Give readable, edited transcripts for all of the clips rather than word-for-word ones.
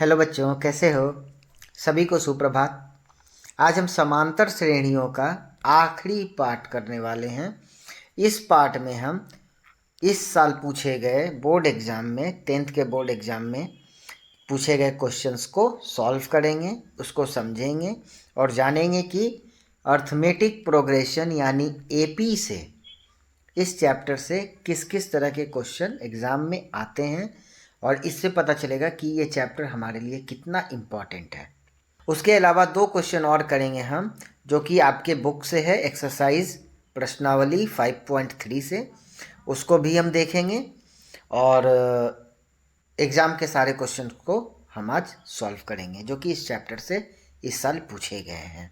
Hello बच्चों, कैसे हो? सभी को सुप्रभात। आज हम समांतर श्रेणियों का आखिरी पाठ करने वाले हैं। इस पाठ में हम इस साल पूछे गए बोर्ड एग्ज़ाम में, 10th के बोर्ड एग्ज़ाम में पूछे गए क्वेश्चंस को सॉल्व करेंगे, उसको समझेंगे और जानेंगे कि अर्थमेटिक प्रोग्रेशन यानी एपी से, इस चैप्टर से किस किस तरह के क्वेश्चन एग्ज़ाम में आते हैं और इससे पता चलेगा कि ये चैप्टर हमारे लिए कितना इम्पॉर्टेंट है। उसके अलावा 2 क्वेश्चन और करेंगे हम, जो कि आपके बुक से है, एक्सरसाइज प्रश्नावली 5.3 से, उसको भी हम देखेंगे और एग्ज़ाम के सारे क्वेश्चन को हम आज सॉल्व करेंगे जो कि इस चैप्टर से इस साल पूछे गए हैं।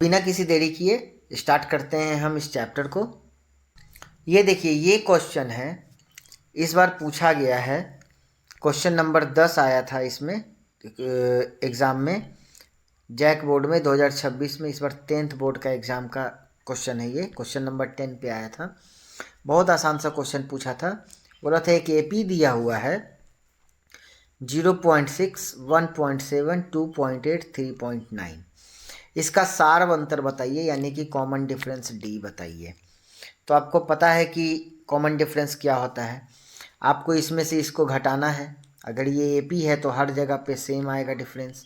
बिना किसी देरी किए स्टार्ट करते हैं हम इस चैप्टर को। ये देखिए, ये क्वेश्चन है, इस बार पूछा गया है। क्वेश्चन नंबर 10 आया था इसमें एग्ज़ाम में, जैक बोर्ड में 2026 में। इस बार 10th बोर्ड का एग्ज़ाम का क्वेश्चन है ये। क्वेश्चन नंबर 10 पे आया था। बहुत आसान सा क्वेश्चन पूछा था। बोला था एक एपी दिया हुआ है 0.6, 1.7, 2.8, 3.9। इसका सार अंतर बताइए, यानी कि कॉमन डिफरेंस डी बताइए। तो आपको पता है कि कॉमन डिफरेंस क्या होता है। आपको इसमें से इसको घटाना है। अगर ये एपी है तो हर जगह पे सेम आएगा डिफरेंस।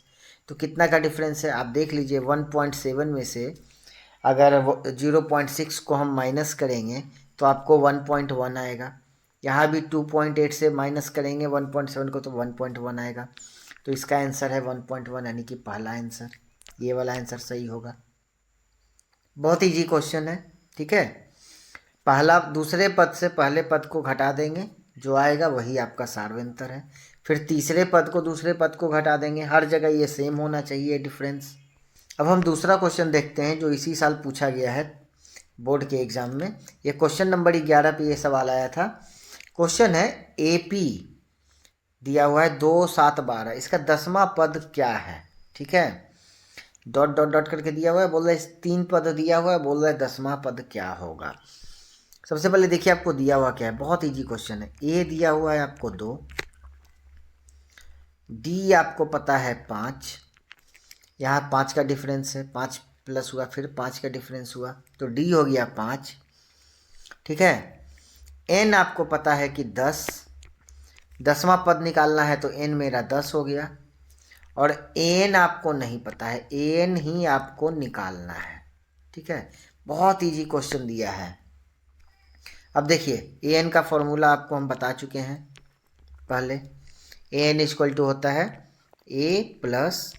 तो कितना का डिफरेंस है आप देख लीजिए। 1.7 में से अगर 0.6 को हम माइनस करेंगे तो आपको 1.1 आएगा। यहाँ भी 2.8 से माइनस करेंगे 1.7 को तो 1.1 आएगा। तो इसका आंसर है 1.1, यानी कि पहला आंसर, ये वाला आंसर सही होगा। बहुत ईजी क्वेश्चन है, ठीक है। पहला दूसरे पद से पहले पद को घटा देंगे, जो आएगा वही आपका सार्वंतर है। फिर तीसरे पद को दूसरे पद को घटा देंगे, हर जगह ये सेम होना चाहिए डिफरेंस। अब हम दूसरा क्वेश्चन देखते हैं जो इसी साल पूछा गया है बोर्ड के एग्जाम में। ये क्वेश्चन नंबर 11 पे ये सवाल आया था। क्वेश्चन है एपी दिया हुआ है 2, 7, 12, इसका 10वां पद क्या है, ठीक है। डॉट डॉट डॉट करके दिया हुआ है, बोल रहा है 3 पद दिया हुआ है, बोल रहा है 10वां पद क्या होगा। सबसे पहले देखिए आपको दिया हुआ क्या है, बहुत इजी क्वेश्चन है। ए दिया हुआ है आपको 2, डी आपको पता है 5, यहाँ 5 का डिफरेंस है, 5 प्लस हुआ फिर 5 का डिफरेंस हुआ तो डी हो गया 5, ठीक है। एन आपको पता है कि 10, 10वां पद निकालना है तो एन मेरा 10 हो गया। और एन आपको नहीं पता है, एन ही आपको निकालना है, ठीक है। बहुत इजी क्वेश्चन दिया है। अब देखिए ए एन का फॉर्मूला आपको हम बता चुके हैं पहले। ए एन इक्वल टू होता है A plus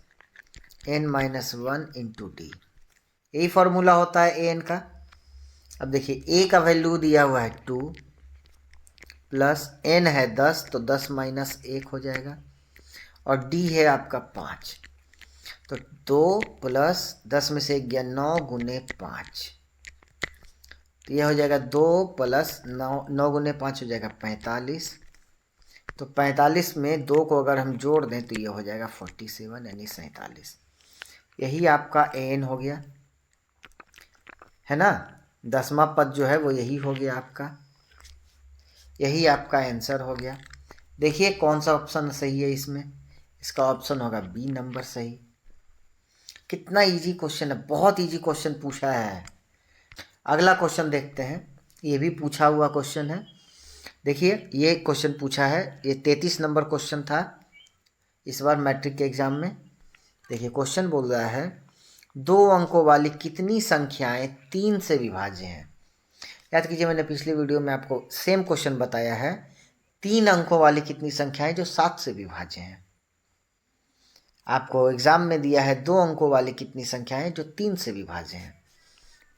N minus 1 into D, यही फॉर्मूला होता है ए एन का। अब देखिए ए का वैल्यू दिया हुआ है 2 प्लस एन है 10, तो 10 माइनस 1 हो जाएगा। और डी है आपका 5, तो 2 प्लस 10 में से 1 गया 9 गुने 5, तो यह हो जाएगा 2 प्लस 9, 9 गुने 5 हो जाएगा 45। तो 45 में 2 को अगर हम जोड़ दें तो ये हो जाएगा 47, यानी 47। यही आपका एन हो गया, है ना। 10वां पद जो है वो यही हो गया आपका, यही आपका आंसर हो गया। देखिए कौन सा ऑप्शन सही है इसमें, इसका ऑप्शन होगा बी नंबर सही। कितना इजी क्वेश्चन है, बहुत इजी क्वेश्चन पूछा है। अगला क्वेश्चन देखते हैं, ये भी पूछा हुआ क्वेश्चन है। देखिए ये क्वेश्चन पूछा है, ये 33 नंबर क्वेश्चन था इस बार मैट्रिक के एग्जाम में। देखिए क्वेश्चन बोल रहा है 2 अंकों वाली कितनी संख्याएं 3 से विभाज्य हैं। याद कीजिए मैंने पिछले वीडियो में आपको सेम क्वेश्चन बताया है, 3 अंकों वाली कितनी संख्याएं जो 7 से विभाज्य हैं। आपको एग्जाम में दिया है 2 अंकों वाली कितनी संख्याएं जो 3 से विभाज्य हैं।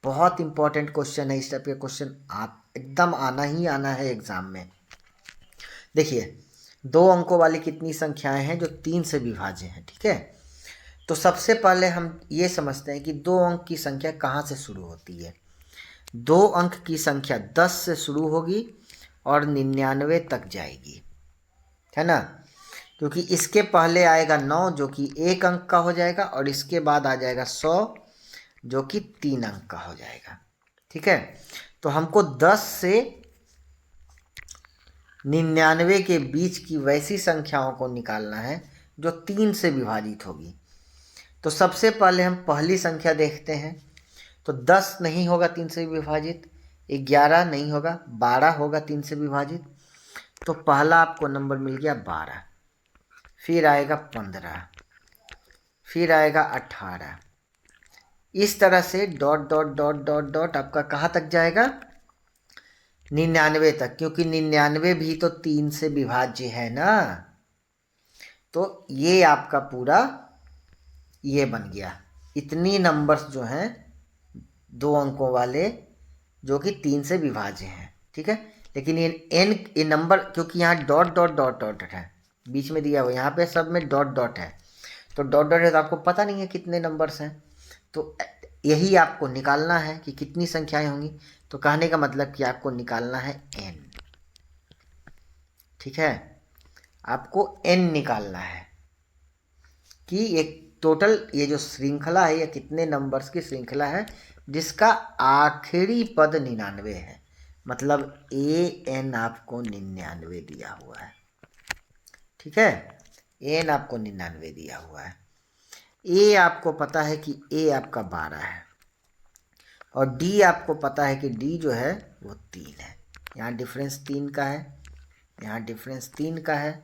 बहुत इंपॉर्टेंट क्वेश्चन है, इस टाइप के क्वेश्चन आप एकदम आना ही आना है एग्जाम में। देखिए 2 अंकों वाली कितनी संख्याएं हैं जो 3 से विभाज्य हैं, ठीक है। तो सबसे पहले हम ये समझते हैं कि 2 अंक की संख्या कहाँ से शुरू होती है। 2 अंक की संख्या 10 से शुरू होगी और 99 तक जाएगी, है ना। क्योंकि इसके पहले आएगा 9 जो कि 1 अंक का हो जाएगा, और इसके बाद आ जाएगा 100 जो कि 3 अंक का हो जाएगा, ठीक है। तो हमको 10 से 99 के बीच की वैसी संख्याओं को निकालना है जो 3 से विभाजित होगी। तो सबसे पहले हम पहली संख्या देखते हैं। तो 10 नहीं होगा 3 से विभाजित, 11 नहीं होगा, 12 होगा 3 से विभाजित। तो पहला आपको नंबर मिल गया 12, फिर आएगा 15, फिर आएगा 18। इस तरह से dot dot dot dot dot आपका कहाँ तक जाएगा? 99 तक, क्योंकि 99 भी तो 3 से विभाज्य है ना। तो ये आपका पूरा ये बन गया। इतनी नंबर्स जो हैं 2 अंकों वाले जो कि 3 से विभाज्य हैं, ठीक है। लेकिन ये नंबर, क्योंकि यहाँ डॉट डॉट डॉट डॉट है, बीच में दिया हुआ, यहाँ पे सब में डॉट डॉट है। तो डॉट डॉट है तो आपको पता नहीं है कितने नंबर्स हैं। तो यही आपको निकालना है कि कितनी संख्याएं होंगी। तो कहने का मतलब कि आपको निकालना है n, ठीक है। आपको n निकालना है कि एक टोटल ये जो श्रृंखला है ये कितने नंबर्स की श्रृंखला है जिसका आखिरी पद 99 है। मतलब an आपको 99 दिया हुआ है, ठीक है। n आपको 99 दिया हुआ है। a आपको पता है कि a आपका 12 है, और d आपको पता है कि d जो है वो 3 है। यहाँ डिफरेंस 3 का है, यहाँ डिफरेंस 3 का है,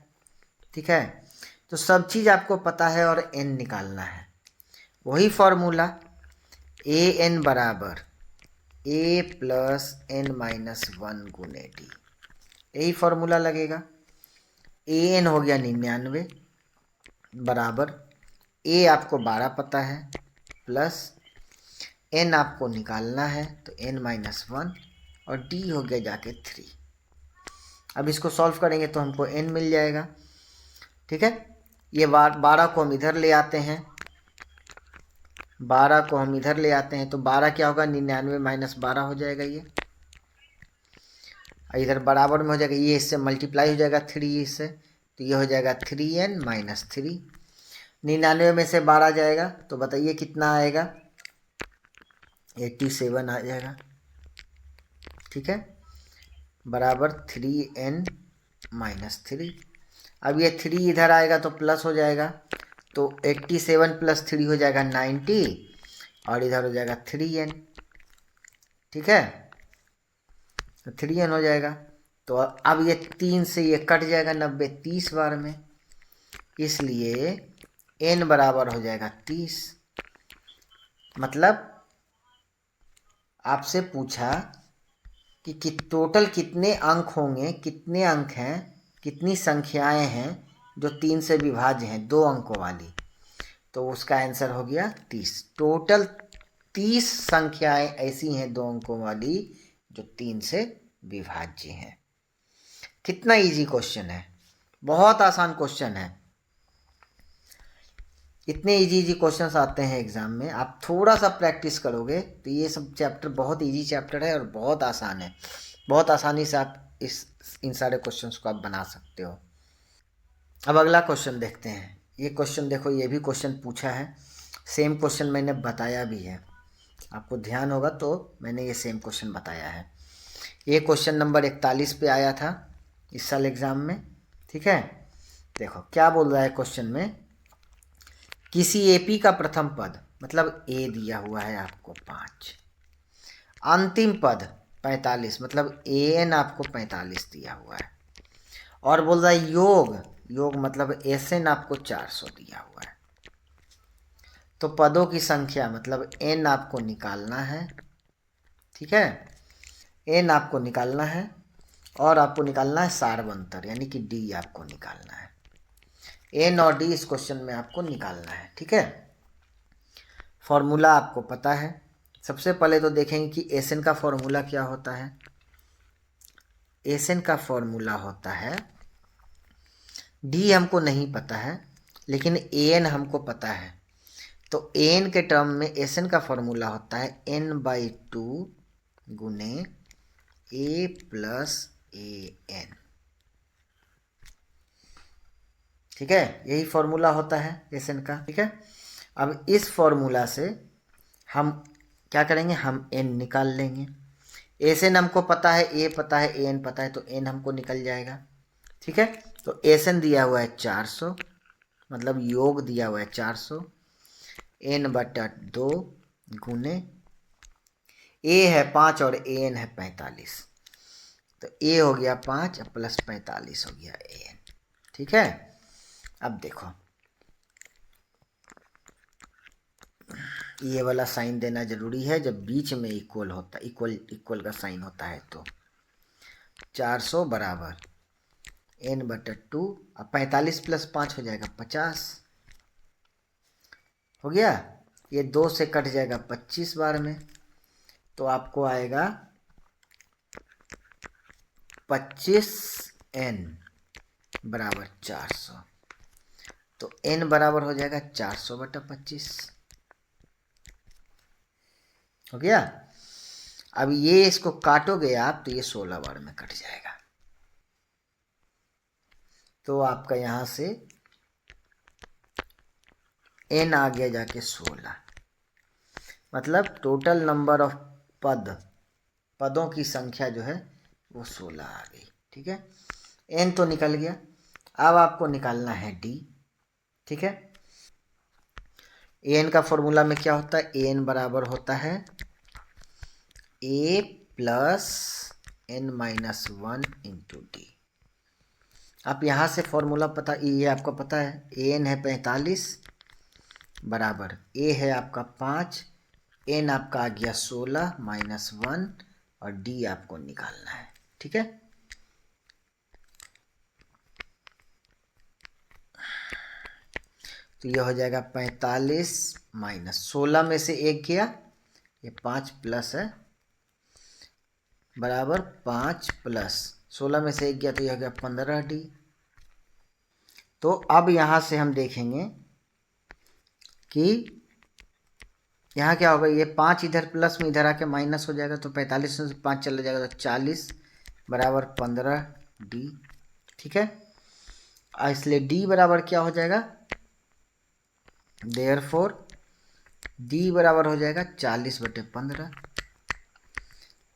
ठीक है। तो सब चीज़ आपको पता है और n निकालना है। वही फॉर्मूला an बराबर a प्लस n-1 गुने d, यही फॉर्मूला लगेगा। an हो गया 99 बराबर a आपको 12 पता है, प्लस n आपको निकालना है तो n-1, और d हो गया जाके 3। अब इसको सॉल्व करेंगे तो हमको n मिल जाएगा, ठीक है। ये 12 को हम इधर ले आते हैं, 12 को हम इधर ले आते हैं तो 12 क्या होगा? 99 माइनस 12 हो जाएगा ये, इधर बराबर में हो जाएगा, ये इससे मल्टीप्लाई हो जाएगा 3 इससे, तो ये हो जाएगा 3n माइनस 3। 99 में से 12 जाएगा तो बताइए कितना आएगा? 87 आ जाएगा, ठीक है, बराबर 3n माइनस 3। अब ये 3 इधर आएगा तो प्लस हो जाएगा, तो 87 प्लस 3 हो जाएगा 90, और इधर हो जाएगा 3n, ठीक है। तो 3n हो जाएगा। तो अब ये 3 से ये कट जाएगा 90 30 बार में, इसलिए n बराबर हो जाएगा 30। मतलब आपसे पूछा कि टोटल कितने अंक होंगे, कितने अंक हैं, कितनी संख्याएं हैं जो 3 से विभाज्य हैं 2 अंकों वाली, तो उसका आंसर हो गया 30। टोटल 30 संख्याएं ऐसी हैं 2 अंकों वाली जो 3 से विभाज्य हैं। कितना इजी क्वेश्चन है, बहुत आसान क्वेश्चन है। इतने इजी क्वेश्चंस आते हैं एग्जाम में, आप थोड़ा सा प्रैक्टिस करोगे तो ये सब चैप्टर बहुत इजी चैप्टर है और बहुत आसान है। बहुत आसानी से आप इन सारे क्वेश्चंस को आप बना सकते हो। अब अगला क्वेश्चन देखते हैं। ये क्वेश्चन देखो, ये भी क्वेश्चन पूछा है, सेम क्वेश्चन मैंने बताया भी है, आपको ध्यान होगा तो मैंने ये सेम क्वेश्चन बताया है। ये क्वेश्चन नंबर 41 पे आया था इस साल एग्ज़ाम में, ठीक है। देखो क्या बोल रहा है क्वेश्चन में, किसी एपी का प्रथम पद, मतलब ए दिया हुआ है आपको 5, अंतिम पद 45, मतलब an आपको 45 दिया हुआ है, और बोल रहा है योग मतलब sn आपको 400 दिया हुआ है। तो पदों की संख्या मतलब n आपको निकालना है, ठीक है, n आपको निकालना है, और आपको निकालना है सारवंतर यानी कि d आपको निकालना है। n और d इस क्वेश्चन में आपको निकालना है, ठीक है। फॉर्मूला आपको पता है। सबसे पहले तो देखेंगे कि एसएन का फॉर्मूला क्या होता है। एसएन का फॉर्मूला होता है, डी हमको नहीं पता है लेकिन एन हमको पता है, तो एन के टर्म में एसएन का फॉर्मूला होता है n/2 गुने a प्लस an, ठीक है, यही फॉर्मूला होता है एसएन का, ठीक है। अब इस फॉर्मूला से हम क्या करेंगे, हम n निकाल लेंगे। एसएन हमको पता है, a पता है, an पता है, तो n हमको निकल जाएगा, ठीक है। तो एसएन दिया हुआ है 400 मतलब योग दिया हुआ है 400, n/2 गुने a है 5 और an है 45, तो a हो गया 5 प्लस 45 हो गया an। ठीक है, अब देखो ये वाला साइन देना जरूरी है जब बीच में इक्वल होता, इक्वल का साइन होता है। तो 400 बराबर n/2, अब 45 प्लस 5 हो जाएगा 50, हो गया। ये 2 से कट जाएगा 25 बार में, तो आपको आएगा 25n बराबर 400, तो n बराबर हो जाएगा 400/25, हो गया। अब ये इसको काटोगे आप तो ये 16 बार में कट जाएगा, तो आपका यहां से n आ गया जाके 16, मतलब टोटल नंबर ऑफ पदों की संख्या जो है वो 16 आ गई। ठीक है, n तो निकल गया, अब आपको निकालना है d। ठीक है, an का फॉर्मूला में क्या होता है, an बराबर होता है a plus n-1 into D. आप यहाँ से फॉर्मूला पता, ये आपको पता है an है 45 बराबर a है आपका 5, n आपका आ गया 16 -1 और d आपको निकालना है। ठीक है, तो ये हो जाएगा 45 माइनस 16 में से 1 गया, ये 5 प्लस है बराबर 5 प्लस 16 में से 1 गया तो ये हो गया 15d। तो अब यहाँ से हम देखेंगे कि यहाँ क्या होगा, ये 5 इधर प्लस में इधर आके माइनस हो जाएगा, तो 45 में से 5 चला जाएगा तो 40 बराबर 15d। ठीक है, इसलिए d बराबर क्या हो जाएगा, देयरफॉर d बराबर हो जाएगा 40/15,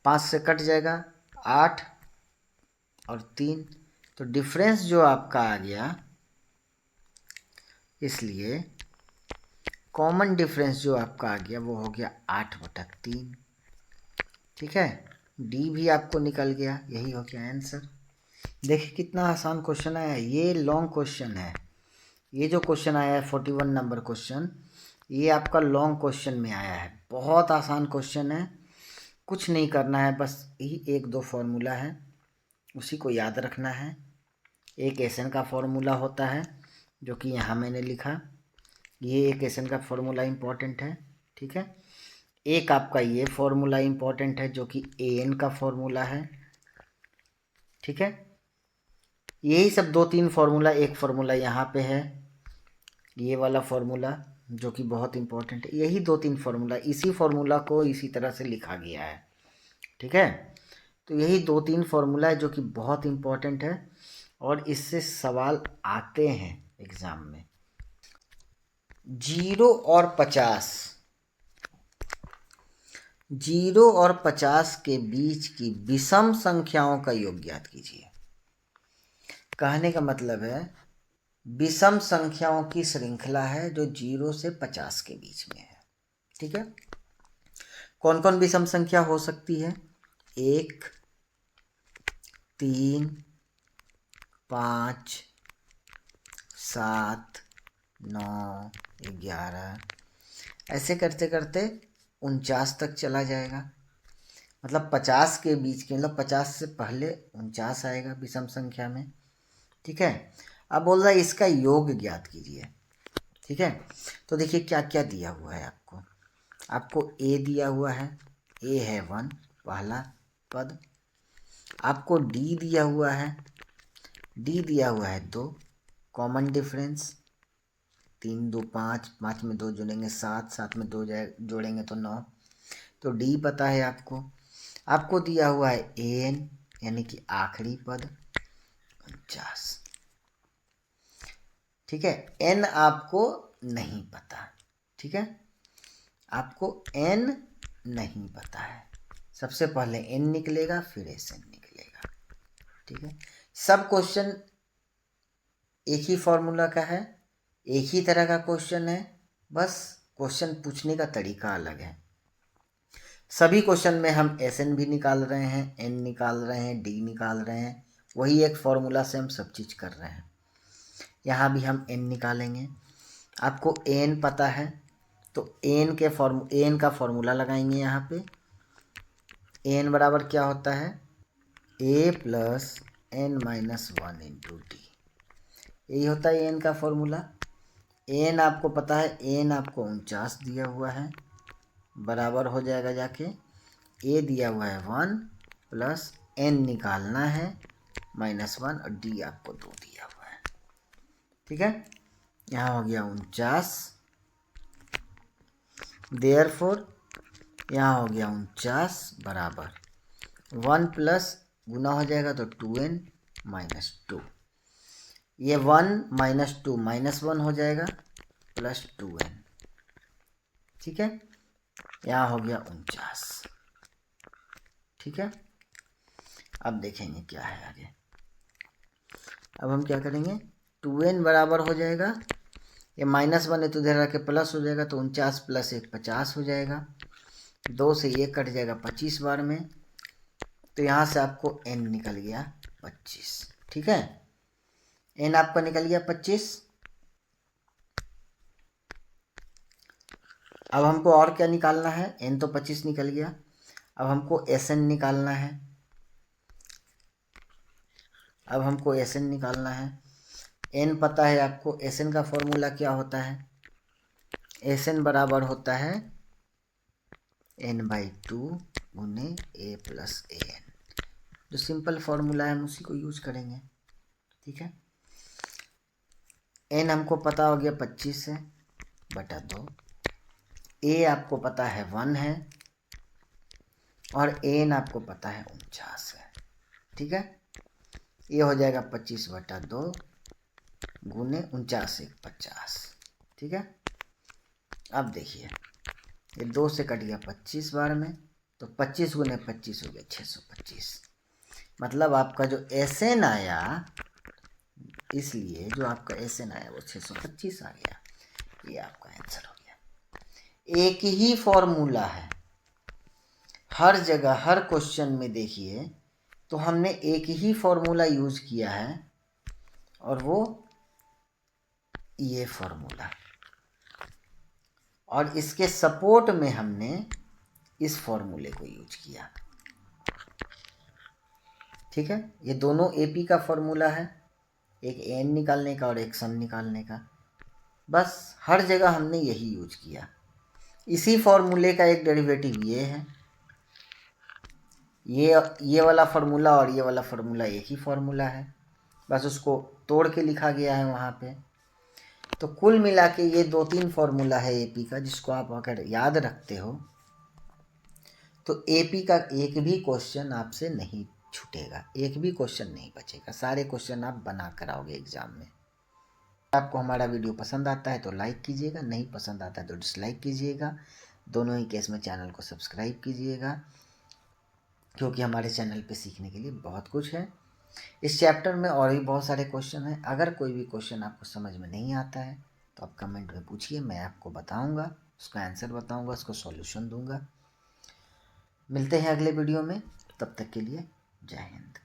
5 से कट जाएगा 8 और 3, तो डिफरेंस जो आपका आ गया, इसलिए कॉमन डिफरेंस जो आपका आ गया वो हो गया 8/3। ठीक है, डी भी आपको निकल गया, यही हो गया आंसर। देखिए कितना आसान क्वेश्चन आया, ये लॉन्ग क्वेश्चन है। ये जो क्वेश्चन आया है 41 नंबर क्वेश्चन, ये आपका लॉन्ग क्वेश्चन में आया है, बहुत आसान क्वेश्चन है। कुछ नहीं करना है, बस यही 1-2 फॉर्मूला है, उसी को याद रखना है। एक एसएन का फॉर्मूला होता है जो कि यहाँ मैंने लिखा, ये एक एसएन का फॉर्मूला इम्पोर्टेंट है। ठीक है, एक आपका ये फॉर्मूला इम्पोर्टेंट है जो कि एन का फॉर्मूला है। ठीक है, यही सब 2-3 फॉर्मूला, एक फॉर्मूला यहाँ पे है ये वाला फॉर्मूला जो कि बहुत इम्पोर्टेंट है, यही 2-3 फॉर्मूला, इसी फॉर्मूला को इसी तरह से लिखा गया है। ठीक है, तो यही 2-3 फॉर्मूला है जो कि बहुत इम्पोर्टेंट है और इससे सवाल आते हैं एग्जाम में। 0 और 50, 0 और 50 के बीच की विषम संख्याओं का योग ज्ञात कीजिए। कहने का मतलब है विषम संख्याओं की श्रृंखला है जो 0 से 50 के बीच में है। ठीक है, कौन कौन विषम संख्या हो सकती है, 1, 3, 5, 7, 9, 11, ऐसे करते करते 49 तक चला जाएगा। मतलब 50 के बीच के, मतलब 50 से पहले 49 आएगा विषम संख्या में। ठीक है, अब बोल रहा है इसका योग ज्ञात कीजिए। ठीक है, तो देखिए क्या क्या दिया हुआ है आपको, आपको a दिया हुआ है, a है 1 पहला पद, आपको d दिया हुआ है, d दिया हुआ है 2, कॉमन डिफरेंस 3 2 5, 5 में 2 जोड़ेंगे 7, 7 में 2 जोड़ेंगे तो 9, तो d पता है आपको। आपको दिया हुआ है an यानी कि आखिरी पद 49। ठीक है, n आपको नहीं पता। ठीक है, आपको n नहीं पता है, सबसे पहले n निकलेगा फिर Sn निकलेगा। ठीक है, सब क्वेश्चन एक ही फॉर्मूला का है, एक ही तरह का क्वेश्चन है, बस क्वेश्चन पूछने का तरीका अलग है। सभी क्वेश्चन में हम SN भी निकाल रहे हैं, N निकाल रहे हैं, D निकाल रहे हैं, वही एक फॉर्मूला से हम सब चीज़ कर रहे हैं। यहाँ भी हम N निकालेंगे। आपको N पता है तो N का फॉर्मूला लगाएंगे यहाँ पे। N बराबर क्या होता है, A plus N minus 1 into D, यही होता है N का फॉर्मूला। N आपको पता है, N आपको 49 दिया हुआ है, बराबर हो जाएगा जाके A दिया हुआ है 1 प्लस N निकालना है -1 और D आपको 2 दिया हुआ है। ठीक है, यहाँ हो गया 49, देयरफॉर यहाँ हो गया 49 बराबर 1 प्लस गुना हो जाएगा तो 2n माइनस 2, ये 1 माइनस 2 -1 हो जाएगा प्लस 2n। ठीक है, यहाँ हो गया 49। ठीक है, अब देखेंगे क्या है आगे। अब हम क्या करेंगे, 2n बराबर हो जाएगा, ये -1 है तो इधर आके प्लस हो जाएगा, तो 49 प्लस 1 50 हो जाएगा, 2 से ये कट जाएगा 25 बार में, तो यहाँ से आपको n निकल गया 25। ठीक है, n आपका निकल गया 25। अब हमको और क्या निकालना है, n तो 25 निकल गया, अब हमको SN निकालना है। अब हमको SN निकालना है, n पता है आपको, SN का फॉर्मूला क्या होता है, SN बराबर होता है n/2 गुने A प्लस AN, जो सिंपल फॉर्मूला है हम उसी को यूज करेंगे। ठीक है, n हमको पता हो गया 25 है बटा 2, A आपको पता है 1 है और AN आपको पता है 49 है। ठीक है, ये हो जाएगा 25 बटा 2 गुने 49 1 50। ठीक है, अब देखिए ये 2 से कट गया 25 बार में, तो 25 गुने 25 हो गया 625। मतलब आपका जो SN आया, इसलिए जो आपका SN आया वो 625 आ गया, ये आपका आंसर हो गया। एक ही फॉर्मूला है हर जगह, हर क्वेश्चन में देखिए तो हमने एक ही फॉर्मूला यूज किया है, और वो ये फॉर्मूला, और इसके सपोर्ट में हमने इस फॉर्मूले को यूज किया। ठीक है, ये दोनों AP का फॉर्मूला है, एक n निकालने का और एक सम निकालने का, बस हर जगह हमने यही यूज किया। इसी फॉर्मूले का एक डेरिवेटिव ये है, ये वाला फॉर्मूला और ये वाला फॉर्मूला एक ही फॉर्मूला है, बस उसको तोड़ के लिखा गया है वहाँ पे। तो कुल मिला के ये 2-3 फॉर्मूला है AP का, जिसको आप अगर याद रखते हो तो AP का एक भी क्वेश्चन आपसे नहीं छूटेगा, एक भी क्वेश्चन नहीं बचेगा, सारे क्वेश्चन आप बना कर आओगे एग्जाम में। आपको हमारा वीडियो पसंद आता है तो लाइक कीजिएगा, नहीं पसंद आता है तो डिसलाइक कीजिएगा। दोनों ही केस में चैनल को सब्सक्राइब कीजिएगा, क्योंकि हमारे चैनल पे सीखने के लिए बहुत कुछ है। इस चैप्टर में और भी बहुत सारे क्वेश्चन हैं। अगर कोई भी क्वेश्चन आपको समझ में नहीं आता है तो आप कमेंट में पूछिए, मैं आपको बताऊंगा, उसका आंसर बताऊंगा, उसको सॉल्यूशन दूंगा। मिलते हैं अगले वीडियो में, तब तक के लिए जय हिंद।